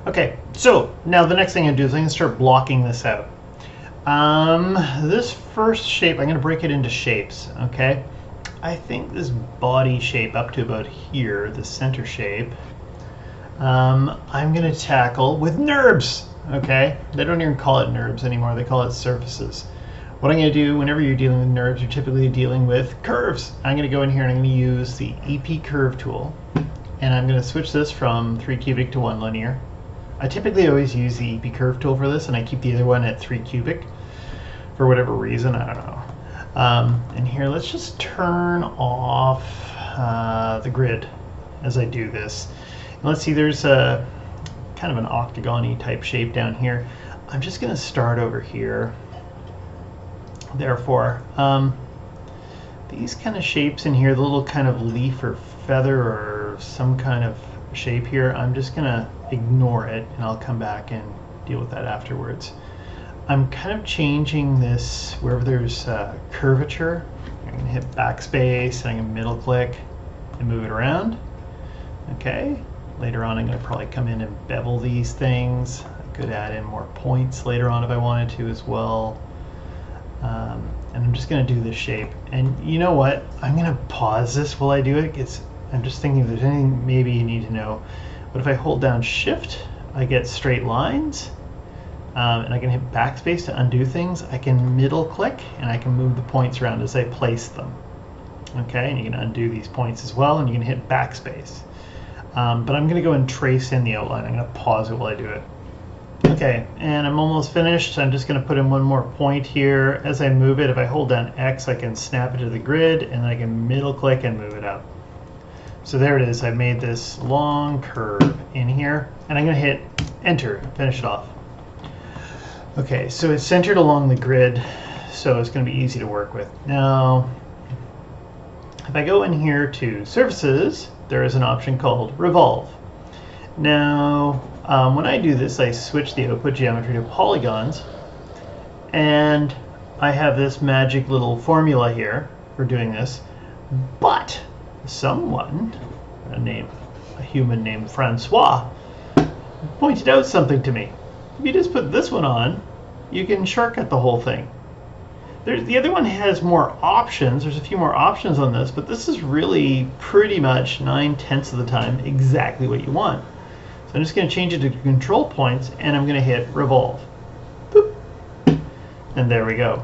Okay, so now the next thing I do is I'm going to start blocking this out. This first shape, I'm going to break it into shapes, okay? I think this body shape up to about here, the center shape, I'm going to tackle with NURBS, okay? They don't even call it NURBS anymore, they call it surfaces. What I'm going to do whenever you're dealing with NURBS, you're typically dealing with curves. I'm going to go in here and I'm going to use the EP curve tool, and I'm going to switch this from 3 cubic to 1 linear. I typically always use the EP curve tool for this, and I keep the other one at 3 cubic for whatever reason, I don't know. And here, let's just turn off the grid as I do this. And let's see, there's a kind of an octagon-y type shape down here. I'm just going to start over here. Therefore, these kind of shapes in here, the little kind of leaf or feather or some kind of shape here, I'm just going to ignore it, and I'll come back and deal with that afterwards. I'm kind of changing this wherever there's curvature. I'm going to hit backspace, and I'm going to middle click and move it around. Okay. Later on, I'm going to probably come in and bevel these things. I could add in more points later on if I wanted to as well. And I'm just going to do this shape. And you know what? I'm going to pause this while I do it. I'm just thinking if there's anything maybe you need to know. But if I hold down Shift, I get straight lines. And I can hit backspace to undo things. I can middle click and I can move the points around as I place them. Okay, and you can undo these points as well, and you can hit backspace. But I'm going to go and trace in the outline. I'm going to pause it while I do it. Okay, and I'm almost finished. I'm just going to put in one more point here. As I move it, if I hold down X, I can snap it to the grid, and then I can middle click and move it up. So there it is. I made this long curve in here, and I'm going to hit Enter, finish it off. Okay, so it's centered along the grid, so it's going to be easy to work with. Now, if I go in here to Surfaces, there is an option called Revolve. Now, when I do this, I switch the output geometry to polygons, and I have this magic little formula here for doing this, but someone, a human named Francois, pointed out something to me. If you just put this one on, you can shortcut the whole thing. The other one has more options. There's a few more options on this, but this is really pretty much 9/10 of the time exactly what you want. So I'm just going to change it to control points, and I'm going to hit Revolve. Boop. And there we go.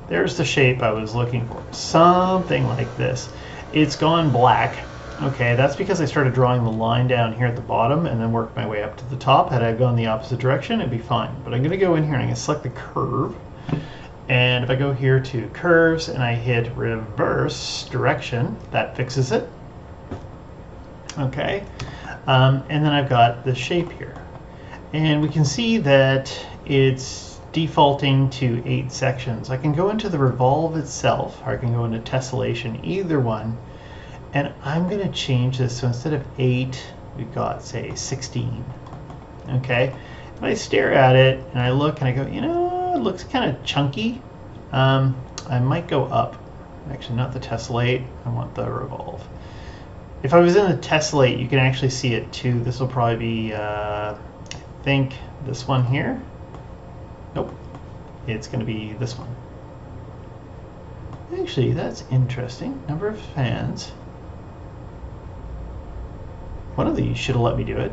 There's the shape I was looking for. Something like this. It's gone black. Okay, that's because I started drawing the line down here at the bottom and then worked my way up to the top. Had I gone the opposite direction, it'd be fine. But I'm going to go in here and I'm going to select the curve. And if I go here to curves and I hit reverse direction, that fixes it. Okay. And then I've got the shape here. And we can see that it's defaulting to 8 sections. I can go into the revolve itself, or I can go into tessellation, either one. And I'm going to change this, so instead of 8, we've got, say, 16. Okay? If I stare at it and I look and I go, you know, it looks kind of chunky. I might go up. Actually, not the tessellate. I want the revolve. If I was in the tessellate, you can actually see it too. This will probably be, I think, this one here. Nope. It's going to be this one. Actually, that's interesting. Number of fans. One of these should have let me do it.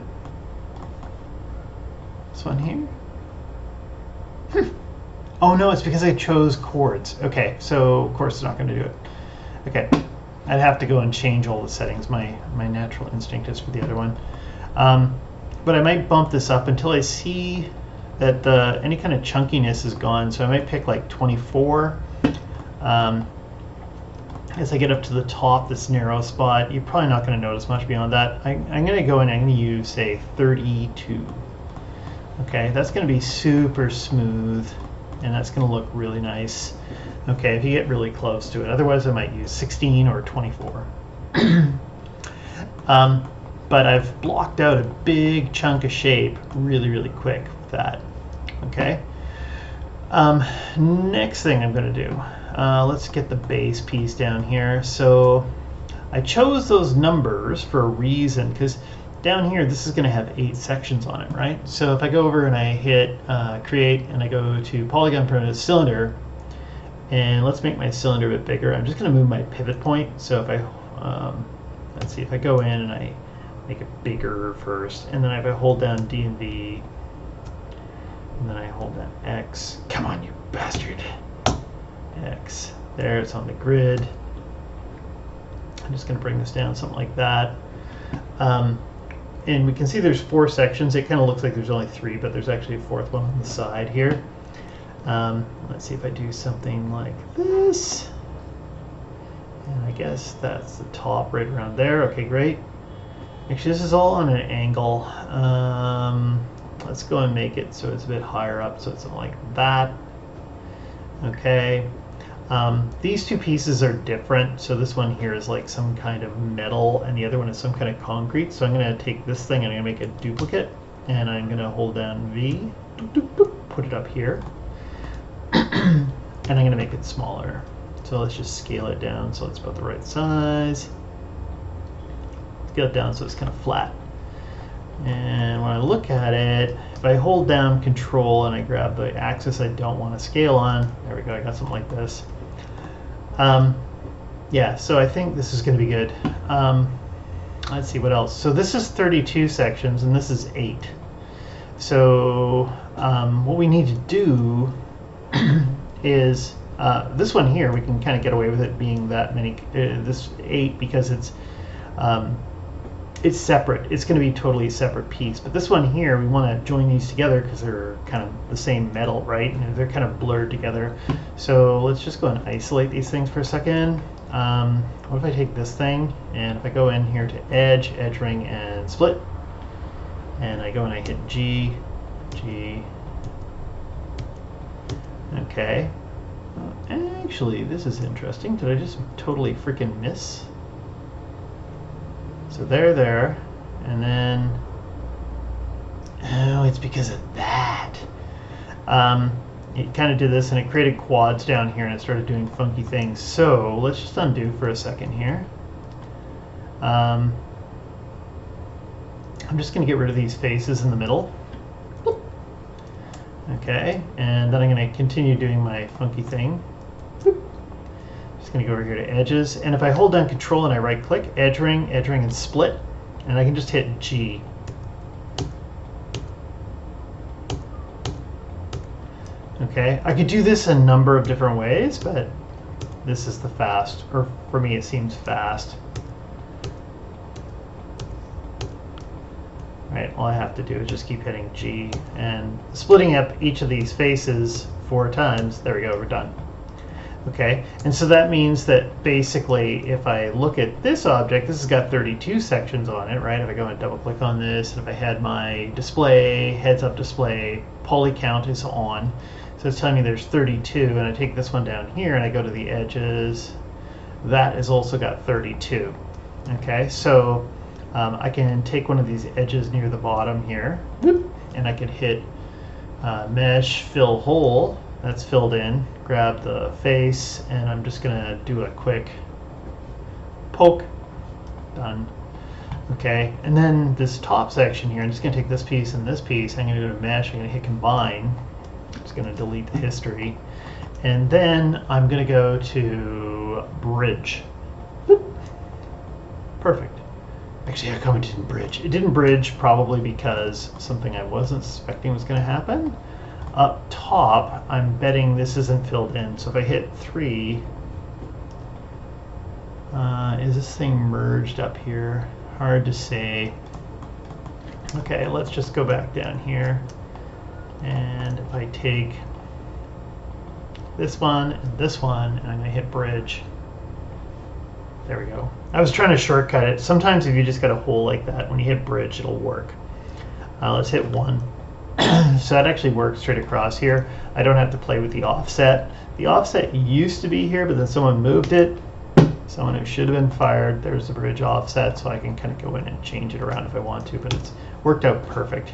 This one here. Oh no, it's because I chose chords. Okay, so of course it's not going to do it. Okay, I'd have to go and change all the settings. My natural instinct is for the other one. But I might bump this up until I see that any kind of chunkiness is gone. So I might pick like 24. As I get up to the top, this narrow spot, you're probably not going to notice much beyond that. I'm going to go and I'm going to use, say, 32. Okay, that's going to be super smooth, and that's going to look really nice. Okay, if you get really close to it. Otherwise, I might use 16 or 24. But I've blocked out a big chunk of shape really, really quick with that. Okay. Next thing I'm going to do. Let's get the base piece down here. So I chose those numbers for a reason, because down here, this is going to have 8 sections on it, right? So if I go over and I hit create and I go to polygon primitive cylinder, and let's make my cylinder a bit bigger. I'm just going to move my pivot point. So if I, let's see, if I go in and I make it bigger first, and then if I hold down D and V, and then I hold down X. Come on, you bastard. X. There, it's on the grid. I'm just going to bring this down, something like that. And we can see there's 4 sections. It kind of looks like there's only 3, but there's actually a 4th one on the side here. Let's see if I do something like this. And I guess that's the top right around there. Okay, great. Actually, this is all on an angle. Let's go and make it so it's a bit higher up, so it's something like that. Okay. These 2 pieces are different. So this one here is like some kind of metal, and the other one is some kind of concrete. So I'm going to take this thing and I'm going to make a duplicate, and I'm going to hold down V, put it up here. And I'm going to make it smaller. So let's just scale it down so it's about the right size. Scale it down so it's kind of flat. And when I look at it, if I hold down Control and I grab the axis I don't want to scale on, there we go, I got something like this. Yeah, so I think this is going to be good. Let's see what else. So this is 32 sections and this is 8. So what we need to do is this one here, we can kind of get away with it being that many, this 8, because it's separate. It's going to be totally a separate piece. But this one here, we want to join these together because they're kind of the same metal, right? And they're kind of blurred together. So let's just go and isolate these things for a second. What if I take this thing, and if I go in here to edge ring, and split, and I go and I hit G, G. Okay. Actually, this is interesting. Did I just totally freaking miss? So there, and then, oh, it's because of that. It kind of did this, and it created quads down here, and it started doing funky things. So let's just undo for a second here. I'm just going to get rid of these faces in the middle. Okay, and then I'm going to continue doing my funky thing. Just going to go over here to edges, and if I hold down Control and I right click, edge ring, and split, and I can just hit G. Okay, I could do this a number of different ways, but this is the fast, or for me it seems fast. Right, all I have to do is just keep hitting G and splitting up each of these faces 4 times. There we go, we're done. Okay, and so that means that basically if I look at this object, this has got 32 sections on it, right? If I go and double click on this, and if I had my display, heads up display, poly count is on. So it's telling me there's 32, and I take this one down here and I go to the edges. That has also got 32. Okay, so I can take one of these edges near the bottom here, and I can hit mesh, fill hole. That's filled in. Grab the face, and I'm just going to do a quick poke. Done. Okay, and then this top section here, I'm just going to take this piece and this piece. I'm going to go to mesh. I'm going to hit combine. I'm just going to delete the history, and then I'm going to go to bridge. Perfect. Actually, how come it didn't bridge? It didn't bridge probably because something I wasn't suspecting was going to happen. Up top, I'm betting this isn't filled in. So if I hit 3, is this thing merged up here? Hard to say. Okay, let's just go back down here. And if I take this one, and I'm going to hit bridge. There we go. I was trying to shortcut it. Sometimes if you just got a hole like that, when you hit bridge, it'll work. Let's hit 1. So that actually works straight across here. I don't have to play with the offset. The offset used to be here, but then someone moved it. Someone who should have been fired. There's the bridge offset, so I can kind of go in and change it around if I want to, but it's worked out perfect.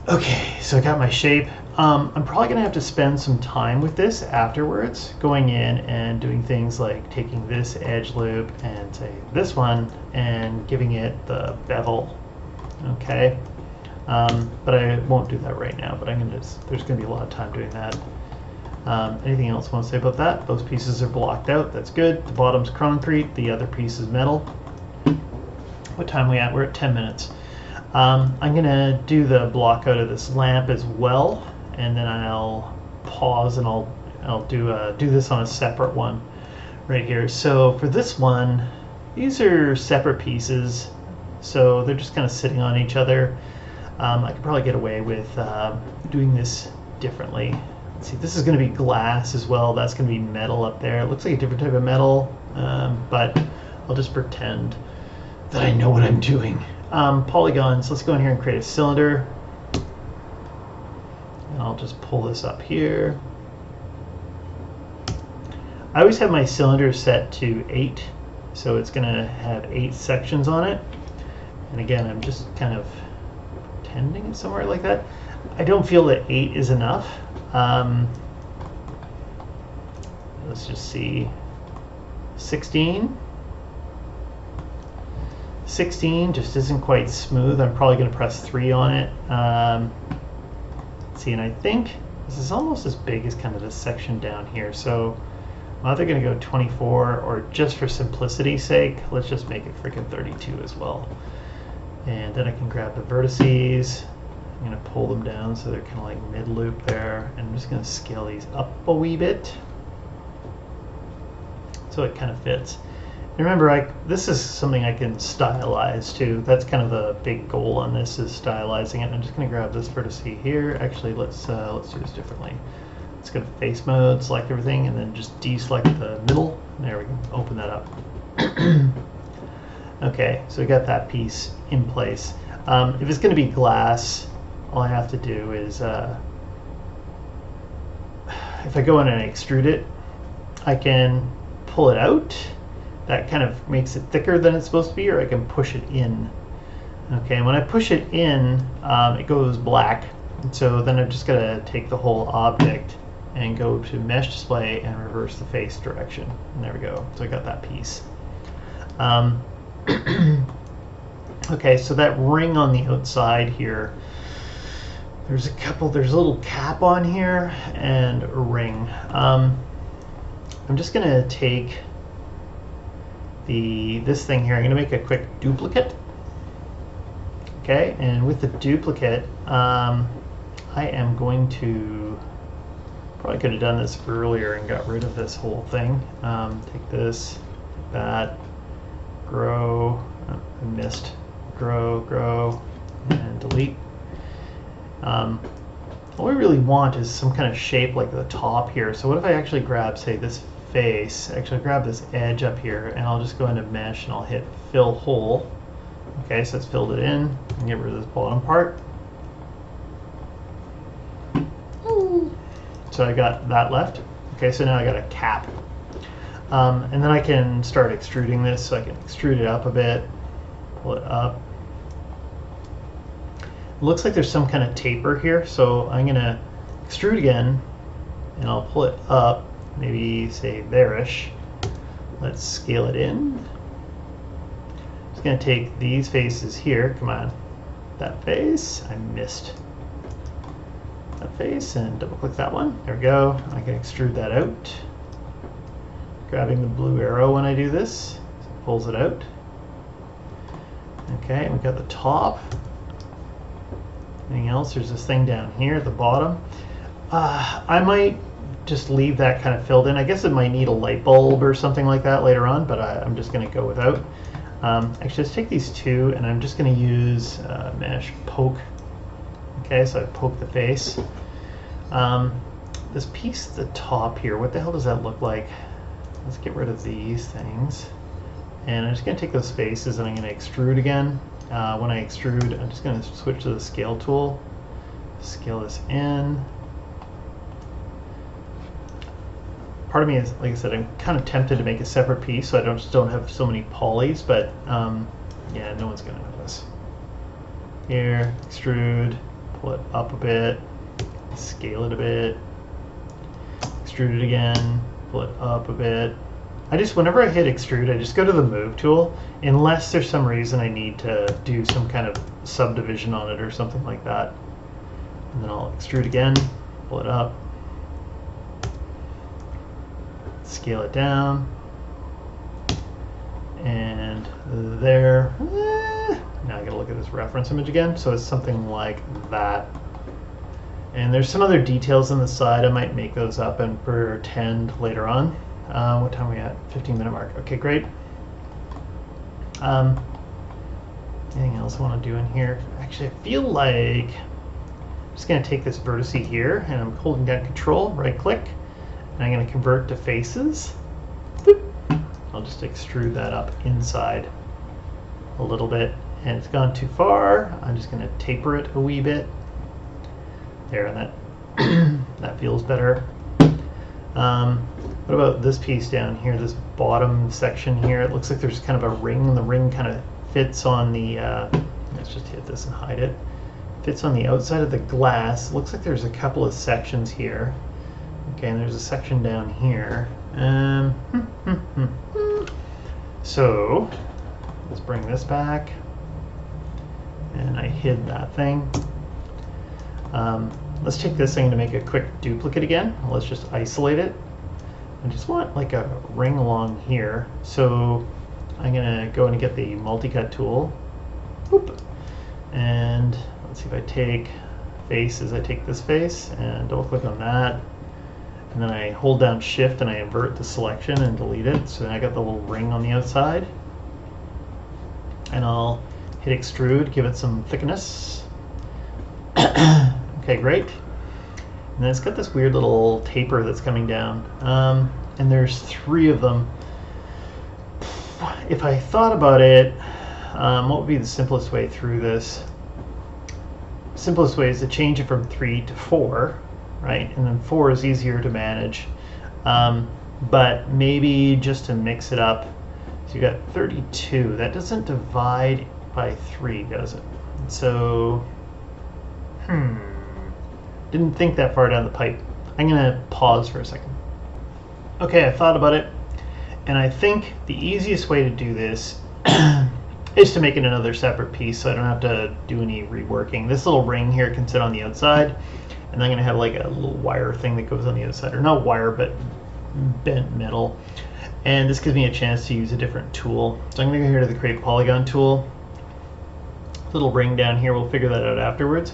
Okay, so I got my shape. I'm probably going to have to spend some time with this afterwards, going in and doing things like taking this edge loop and say this one and giving it the bevel. Okay, but I won't do that right now. But there's going to be a lot of time doing that. Anything else I want to say about that? Those pieces are blocked out. That's good. The bottom's concrete. The other piece is metal. What time are we at? We're at 10 minutes. I'm going to do the block out of this lamp as well, and then I'll pause and I'll do this on a separate one right here. So for this one, these are separate pieces, so they're just kind of sitting on each other. I could probably get away with doing this differently. Let's see, this is going to be glass as well. That's going to be metal up there. It looks like a different type of metal, but I'll just pretend that I know what I'm doing. Polygons, let's go in here and create a cylinder. And I'll just pull this up here. I always have my cylinder set to 8, so it's going to have 8 sections on it. And again, I'm just kind of pretending it somewhere like that. I don't feel that 8 is enough. Let's just see. 16. 16 just isn't quite smooth. I'm probably going to press 3 on it. Let's see, and I think this is almost as big as kind of this section down here. So I'm either going to go 24 or, just for simplicity's sake, let's just make it freaking 32 as well. And then I can grab the vertices. I'm going to pull them down so they're kind of like mid-loop there. And I'm just going to scale these up a wee bit so it kind of fits. And remember, this is something I can stylize too. That's kind of the big goal on this, is stylizing it. I'm just going to grab this vertex here. Actually, let's do this differently. Let's go to face mode, select everything, and then just deselect the middle. There we go. Open that up. Okay, so we got that piece in place. If it's going to be glass, all I have to do is, if I go in and I extrude it, I can pull it out. That kind of makes it thicker than it's supposed to be, or I can push it in. Okay, and when I push it in, it goes black. And so then I've just got to take the whole object and go to mesh display and reverse the face direction. And there we go. So I got that piece. Okay, so that ring on the outside here, there's a little cap on here and a ring. I'm just going to take this thing here. I'm going to make a quick duplicate. Okay, and with the duplicate, I am going to, probably could have done this earlier and got rid of this whole thing. Take this, take that, grow, oh, I missed, grow, and delete. All we really want is some kind of shape like the top here. So what if I actually grab, say, this face, actually grab this edge up here, and I'll just go into mesh and I'll hit fill hole. Okay, so it's filled it in, and get rid of this bottom part. So I got that left. Okay, so now I got a cap. And then I can start extruding this, so I can extrude it up a bit, pull it up. It looks like there's some kind of taper here, so I'm going to extrude again, and I'll pull it up, maybe say there-ish. Let's scale it in. Just going to take these faces here, come on, that face, I missed that face, and double click that one. There we go. I can extrude that out. Grabbing the blue arrow when I do this, so it pulls it out. Okay, we got the top. Anything else? There's this thing down here at the bottom. I might just leave that kind of filled in. I guess it might need a light bulb or something like that later on, but I'm just going to go without. Actually, let's take these two, and I'm just going to use mesh poke. Okay, so I poke the face. This piece at the top here, what the hell does that look like? Let's get rid of these things. And I'm just going to take those faces and I'm going to extrude again. When I extrude, I'm just going to switch to the scale tool. Scale this in. Part of me is, like I said, I'm kind of tempted to make a separate piece so I just don't have so many polys, but yeah, no one's going to notice. Here, extrude, pull it up a bit, scale it a bit, extrude it again, pull it up a bit. Whenever I hit extrude, I just go to the move tool, unless there's some reason I need to do some kind of subdivision on it or something like that. And then I'll extrude again, pull it up, scale it down, and there. Now I gotta look at this reference image again. So it's something like that. And there's some other details on the side. I might make those up and pretend later on. What time are we at? 15-minute mark. Okay, great. Anything else I want to do in here? Actually, I feel like I'm just going to take this vertex here, and I'm holding down Control, right-click, and I'm going to convert to faces. Boop. I'll just extrude that up inside a little bit, and it's gone too far. I'm just going to taper it a wee bit. There, and that feels better. What about this piece down here, this bottom section here? It looks like there's kind of a ring, and the ring kind of fits on the, let's just hit this and hide it. Fits on the outside of the glass. Looks like there's a couple of sections here. Okay, and there's a section down here. So, let's bring this back. And I hid that thing. Let's take this thing to make a quick duplicate again. Let's just isolate it. I just want like a ring along here. So I'm gonna go and get the multi-cut tool. Boop. And let's see if I take faces. I take this face and double click on that. And then I hold down Shift and I invert the selection and delete it. So then I got the little ring on the outside. And I'll hit extrude, give it some thickness. Okay, great. And then it's got this weird little taper that's coming down. And there's 3 of them. If I thought about it, what would be the simplest way through this? Simplest way is to change it from 3 to 4, right? And then 4 is easier to manage. But maybe just to mix it up, so you got 32. That doesn't divide by 3, does it? So, didn't think that far down the pipe. I'm gonna pause for a second. Okay, I thought about it, and I think the easiest way to do this is to make it another separate piece so I don't have to do any reworking. This little ring here can sit on the outside, and I'm gonna have like a little wire thing that goes on the outside, or not wire, but bent metal. And this gives me a chance to use a different tool. So I'm gonna go here to the Create Polygon tool. Little ring down here, we'll figure that out afterwards.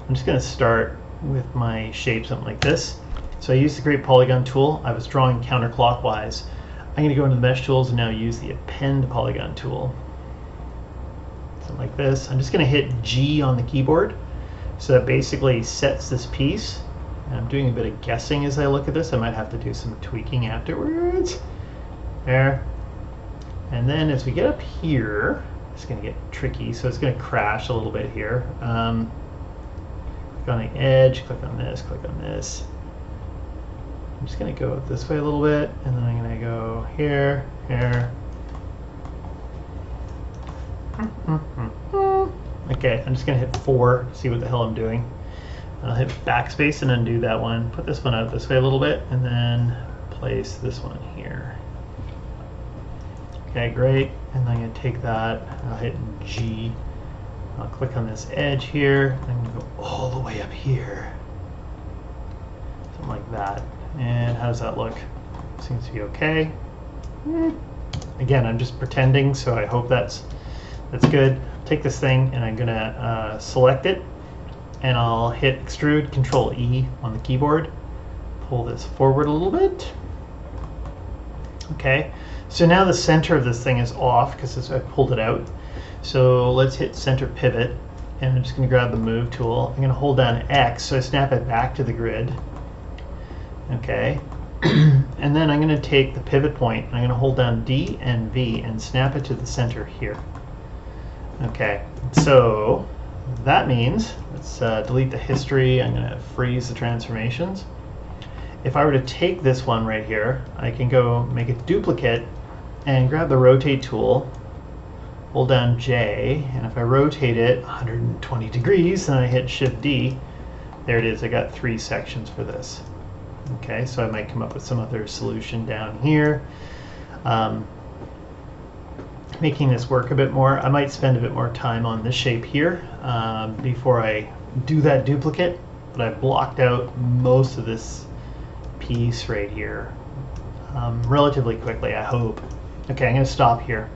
I'm just gonna start with my shape, something like this. So I used the Create Polygon tool. I was drawing counterclockwise. I'm going to go into the Mesh Tools and now use the Append Polygon tool. Something like this. I'm just going to hit G on the keyboard. So that basically sets this piece. And I'm doing a bit of guessing as I look at this. I might have to do some tweaking afterwards. There. And then as we get up here, it's going to get tricky. So it's going to crash a little bit here. Click on the edge, click on this, click on this. I'm just going to go this way a little bit, and then I'm going to go here, here. Okay, I'm just going to hit 4, see what the hell I'm doing. I'll hit backspace and undo that one. Put this one out this way a little bit, and then place this one here. Okay, great. And then I'm going to take that, and I'll hit G. I'll click on this edge here, and I'm going to go all the way up here. Something like that. And how does that look? Seems to be okay. Again, I'm just pretending, so I hope that's good. Take this thing and I'm gonna select it, and I'll hit extrude, Control E on the keyboard. Pull this forward a little bit. Okay, so now the center of this thing is off because I pulled it out. So let's hit center pivot, and I'm just gonna grab the move tool. I'm gonna hold down X so I snap it back to the grid. Okay, and then I'm going to take the pivot point, I'm going to hold down D and V and snap it to the center here. Okay, so that means, let's delete the history, I'm going to freeze the transformations. If I were to take this one right here, I can go make a duplicate and grab the rotate tool, hold down J, and if I rotate it 120 degrees, then I hit Shift D, There it is. I got 3 sections for this. Okay, so I might come up with some other solution down here. Making this work a bit more. I might spend a bit more time on this shape here before I do that duplicate, but I've blocked out most of this piece right here relatively quickly, I hope. Okay, I'm going to stop here.